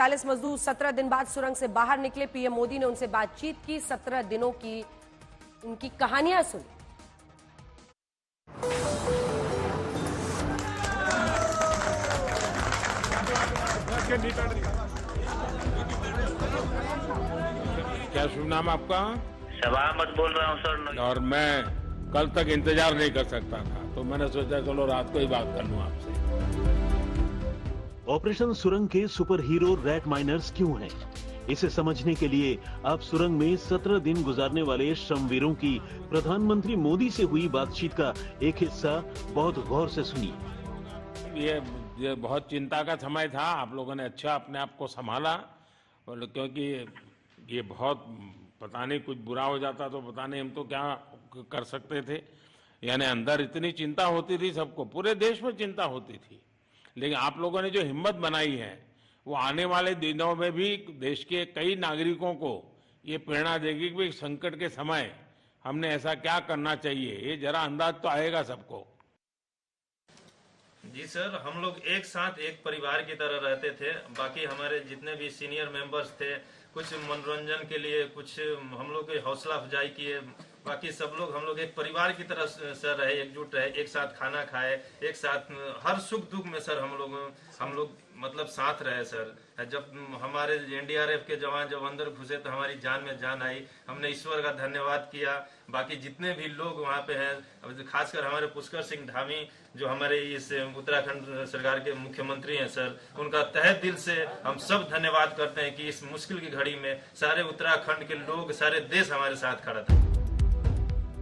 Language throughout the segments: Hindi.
140 मजदूर 17 दिन बाद सुरंग से बाहर निकले। पीएम मोदी ने उनसे बातचीत की, 17 दिनों की उनकी कहानियां सुनी। क्या शुभ नाम आपका? शबा अहमद बोल रहा हूँ सर। और मैं कल तक इंतजार नहीं कर सकता था, तो मैंने सोचा चलो रात को ही बात कर लूं आपसे। ऑपरेशन सुरंग के सुपर हीरो रैट माइनर्स क्यों हैं? इसे समझने के लिए आप सुरंग में 17 दिन गुजारने वाले श्रमवीरों की प्रधानमंत्री मोदी से हुई बातचीत का एक हिस्सा बहुत गौर से सुनिए। ये बहुत चिंता का समय था। आप लोगों ने अच्छा अपने आप को संभाला, क्योंकि ये बहुत पता नहीं कुछ बुरा हो जाता तो पता नहीं हम तो क्या कर सकते थे। यानी अंदर इतनी चिंता होती थी, सबको, पूरे देश में चिंता होती थी। लेकिन आप लोगों ने जो हिम्मत बनाई है वो आने वाले दिनों में भी देश के कई नागरिकों को ये प्रेरणा देगी कि संकट के समय हमने ऐसा क्या करना चाहिए। ये जरा अंदाज तो आएगा सबको। जी सर, हम लोग एक साथ एक परिवार की तरह रहते थे। बाकी हमारे जितने भी सीनियर मेंबर्स थे, कुछ मनोरंजन के लिए, कुछ हम लोग की हौसला अफजाई किए। बाकी सब लोग हम लोग एक परिवार की तरह सर रहे, एकजुट रहे, एक साथ खाना खाए, एक साथ हर सुख दुख में सर हम लोग मतलब साथ रहे सर। जब हमारे एनडीआरएफ के जवान जब अंदर घुसे तो हमारी जान में जान आई, हमने ईश्वर का धन्यवाद किया। बाकी जितने भी लोग वहाँ पे हैं, खासकर हमारे पुष्कर सिंह धामी जो हमारे इस उत्तराखंड सरकार के मुख्यमंत्री हैं सर, उनका तहे दिल से हम सब धन्यवाद करते हैं कि इस मुश्किल की घड़ी में सारे उत्तराखंड के लोग, सारे देश हमारे साथ खड़ा था।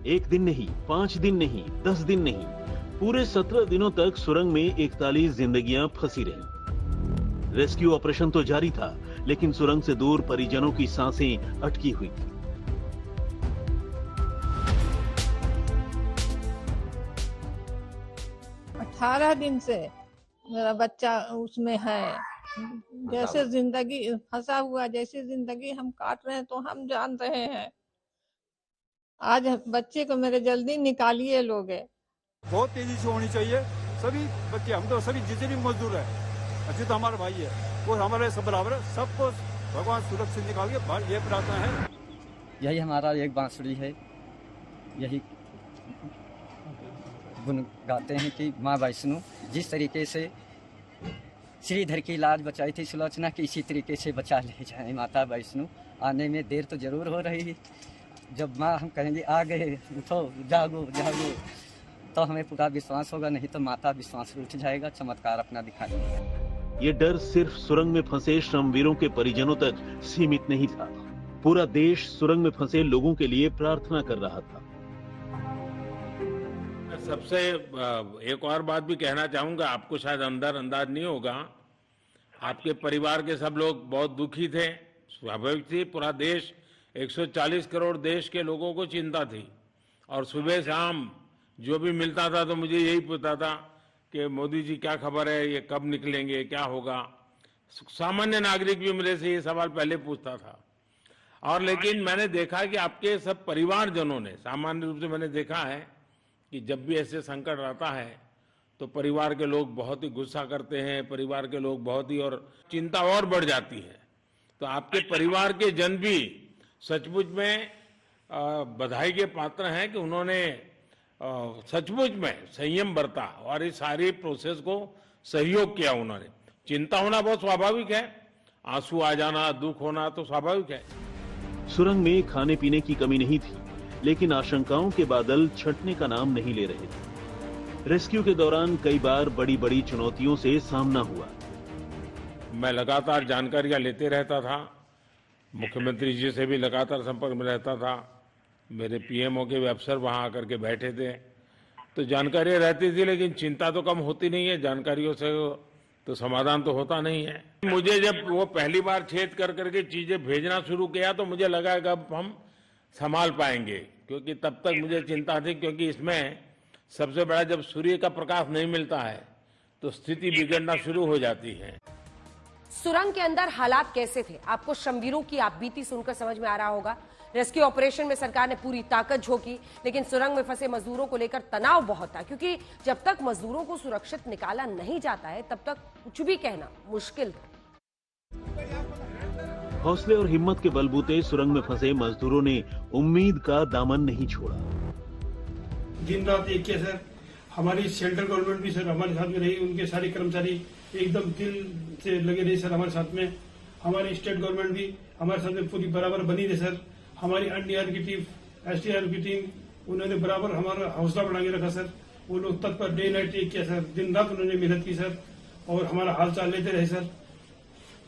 एक दिन नहीं, 5 दिन नहीं, 10 दिन नहीं, पूरे 17 दिनों तक सुरंग में 41 जिंदगियां फंसी रही। रेस्क्यू ऑपरेशन तो जारी था, लेकिन सुरंग से दूर परिजनों की सांसें अटकी हुई थी। अठारह दिन से मेरा बच्चा उसमें है। जैसे जिंदगी फंसा हुआ, जैसे जिंदगी हम काट रहे हैं तो हम जान रहे हैं। आज बच्चे को मेरे जल्दी निकालिए लोग। बहुत तेजी से होनी चाहिए। सभी बच्चे, हम तो सभी जितने भी मजदूर है, अच्छे तो हमारा भाई है और हमारे सब बराबर है। सबको भगवान सुरक्षित निकाल के बाहर, ये प्रार्थना है। यही हमारा एक बांसुरी है, यही गुण गाते हैं कि माँ वैष्णो जिस तरीके से श्रीधर की लाज बचाई थी सुलोचना की, इसी तरीके से बचा ले जाए माता वैष्णो। आने में देर तो जरूर हो रही है, जब माँ हम कहेंगे आ गए, उठो, जागो जागो, तो हमें पूरा विश्वास होगा, नहीं तो माता विश्वास उठ जाएगा, चमत्कार अपना दिखाएगा। ये डर सिर्फ सुरंग में फंसे श्रमवीरों के परिजनों तक सीमित नहीं था। पूरा देश सुरंग में फंसे लोगों के लिए प्रार्थना कर रहा था। सबसे एक और बात भी कहना चाहूंगा, आपको शायद अंदर अंदाज नहीं होगा, आपके परिवार के सब लोग बहुत दुखी थे। स्वाभाविक थी, पूरा देश 140 करोड़ देश के लोगों को चिंता थी। और सुबह शाम जो भी मिलता था तो मुझे यही पूछता था कि मोदी जी क्या खबर है, ये कब निकलेंगे, क्या होगा। सामान्य नागरिक भी मेरे से ये सवाल पहले पूछता था। और लेकिन मैंने देखा कि आपके सब परिवारजनों ने, सामान्य रूप से मैंने देखा है कि जब भी ऐसे संकट आता है तो परिवार के लोग बहुत ही गुस्सा करते हैं, परिवार के लोग बहुत ही, और चिंता और बढ़ जाती है। तो आपके परिवार के जन भी सचमुच में बधाई के पात्र हैं कि उन्होंने सचमुच में संयम बरता और इस सारी प्रोसेस को सहयोग किया। उन्होंने, चिंता होना बहुत स्वाभाविक है, आंसू आ जाना, दुख होना तो स्वाभाविक है। सुरंग में खाने पीने की कमी नहीं थी, लेकिन आशंकाओं के बादल छंटने का नाम नहीं ले रहे थे। रेस्क्यू के दौरान कई बार बड़ी बड़ी चुनौतियों से सामना हुआ। मैं लगातार जानकारियां लेते रहता था, मुख्यमंत्री जी से भी लगातार संपर्क में रहता था, मेरे पीएमओ के भी अफसर वहां आकर के बैठे थे, तो जानकारियां रहती थी, लेकिन चिंता तो कम होती नहीं है। जानकारियों से तो समाधान तो होता नहीं है। मुझे जब वो पहली बार छेद कर करके चीजें भेजना शुरू किया तो मुझे लगा कि अब हम संभाल पाएंगे, क्योंकि तब तक मुझे चिंता थी, क्योंकि इसमें सबसे बड़ा जब सूर्य का प्रकाश नहीं मिलता है तो स्थिति बिगड़ना शुरू हो जाती है। सुरंग के अंदर हालात कैसे थे, आपको श्रमवीरों की आपबीती सुनकर समझ में आ रहा होगा। रेस्क्यू ऑपरेशन में सरकार ने पूरी ताकत झोंकी, लेकिन सुरंग में फंसे मजदूरों को लेकर तनाव बहुत था, क्योंकि जब तक मजदूरों को सुरक्षित निकाला नहीं जाता है तब तक कुछ भी कहना मुश्किल था। हौसले और हिम्मत के बलबूते सुरंग में फंसे मजदूरों ने उम्मीद का दामन नहीं छोड़ा। दिन रात एक किया सर। हमारी सेंट्रल गवर्नमेंट भी सर हमारे साथ में रही, उनके सारे कर्मचारी एकदम दिल से लगे रहे सर हमारे साथ में। हमारी स्टेट गवर्नमेंट भी हमारे साथ में पूरी बराबर बनी रही सर। हमारी एनडीआर की टीम, एसडीआर की टीम, उन्होंने बराबर हमारा हौसला बढ़ा के रखा सर। वो लोग तत्पर डे नाइट एक किया सर, दिन रात उन्होंने मेहनत की सर और हमारा हाल चाल लेते रहे सर।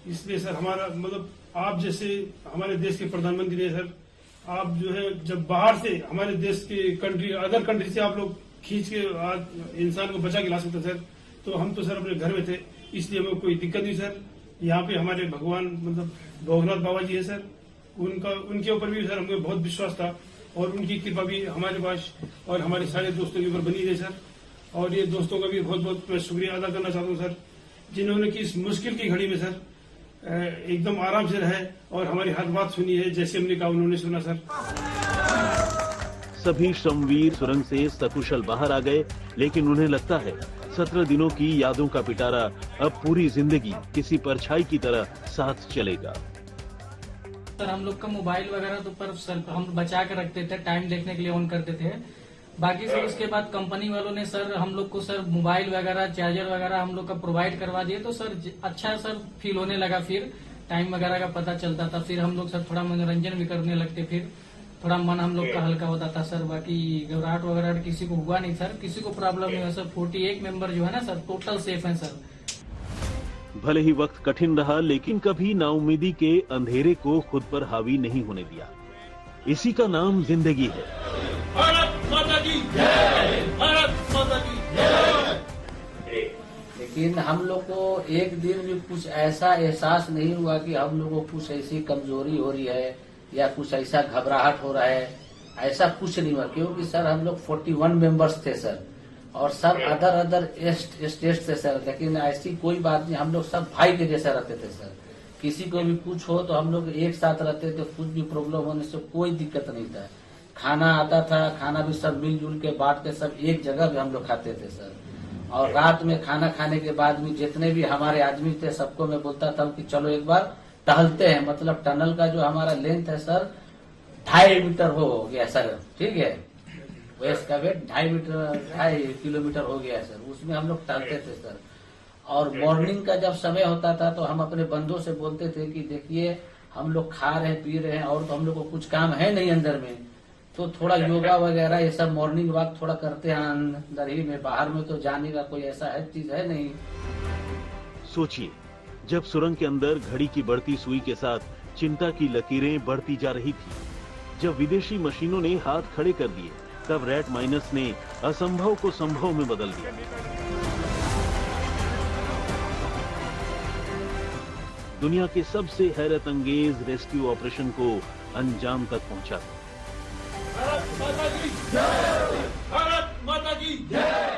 इसलिए सर हमारा मतलब आप जैसे हमारे देश के प्रधानमंत्री है सर, आप जो है जब बाहर से हमारे देश के कंट्री अदर कंट्री से आप लोग खींच के आज इंसान को बचा के ला सकते सर, तो हम तो सर अपने घर में थे, इसलिए हमें कोई दिक्कत नहीं सर। यहाँ पे हमारे भगवान मतलब भोगनाथ बाबा जी है सर, उनके ऊपर भी सर हमें बहुत विश्वास था और उनकी कृपा भी हमारे पास और हमारे सारे दोस्तों के ऊपर बनी रही सर। और ये दोस्तों का भी बहुत बहुत मैं शुक्रिया अदा करना चाहता हूँ सर, जिन्होंने कि इस मुश्किल की घड़ी में सर एकदम आराम से रहे और हमारी हर बात सुनी है, जैसे हमने कहा उन्होंने सुना सर। सभी श्रमवीर सुरंग से सकुशल बाहर आ गए, लेकिन उन्हें लगता है 17 दिनों की यादों का पिटारा अब पूरी जिंदगी किसी परछाई की तरह साथ चलेगा। सर हम लोग का मोबाइल वगैरह तो पर सर हम बचा के रखते थे, टाइम देखने के लिए ऑन करते थे। बाकी सर उसके बाद कंपनी वालों ने सर हम लोग को सर मोबाइल वगैरह चार्जर वगैरह हम लोग का प्रोवाइड करवा दिए, तो सर अच्छा सर फील होने लगा। फिर टाइम वगैरह का पता चलता था, फिर हम लोग सर थोड़ा मनोरंजन भी करने लगते, फिर थोड़ा मन हम लोग का हल्का होता था सर। बाकी घबराहट वगैरह किसी को हुआ नहीं सर, किसी को प्रॉब्लम नहीं हुआ सर। 48 मेंबर जो है ना सर टोटल सेफ है सर। भले ही वक्त कठिन रहा, लेकिन कभी नाउम्मीदी के अंधेरे को खुद पर हावी नहीं होने दिया। इसी का नाम जिंदगी है। भारत माता की जय, भारत माता की जय। लेकिन हम लोग को एक दिन भी कुछ ऐसा एहसास नहीं हुआ कि हम लोगों को कुछ ऐसी कमजोरी हो रही है या कुछ ऐसा घबराहट हो रहा है, ऐसा कुछ नहीं हुआ। क्योंकि सर हम लोग 41 मेंबर्स थे सर और सब अदर स्टेट से सर, लेकिन ऐसी कोई बात नहीं, हम लोग सब भाई के जैसा रहते थे सर। किसी को भी कुछ हो तो हम लोग एक साथ रहते थे, कुछ भी प्रॉब्लम होने से कोई दिक्कत नहीं था। खाना आता था, खाना भी सब मिलजुल के बांट के सब एक जगह भी हम लोग खाते थे सर। और रात में खाना खाने के बाद भी जितने भी हमारे आदमी थे सबको मैं बोलता था कि चलो एक बार टहलते हैं। मतलब टनल का जो हमारा लेंथ है सर 2.5 मीटर हो गया सर, ठीक है, वेस्ट का वेट 2.5 किलोमीटर हो गया सर। उसमें हम लोग टहलते थे सर। और मॉर्निंग का जब समय होता था तो हम अपने बंदों से बोलते थे कि देखिए हम लोग खा रहे हैं पी रहे हैं और तो हम लोग को कुछ काम है नहीं अंदर में, तो थोड़ा योगा वगैरह ये सब मॉर्निंग वॉक थोड़ा करते हैं अंदर ही में, बाहर में तो जाने का कोई ऐसा है चीज है नहीं। सोचिए, जब सुरंग के अंदर घड़ी की बढ़ती सुई के साथ चिंता की लकीरें बढ़ती जा रही थी, जब विदेशी मशीनों ने हाथ खड़े कर दिए, तब रैट माइनर्स ने असंभव को संभव में बदल दिया। दुनिया के सबसे हैरत अंगेज रेस्क्यू ऑपरेशन को अंजाम तक पहुंचा। भारत माता की जय, भारत माता की जय।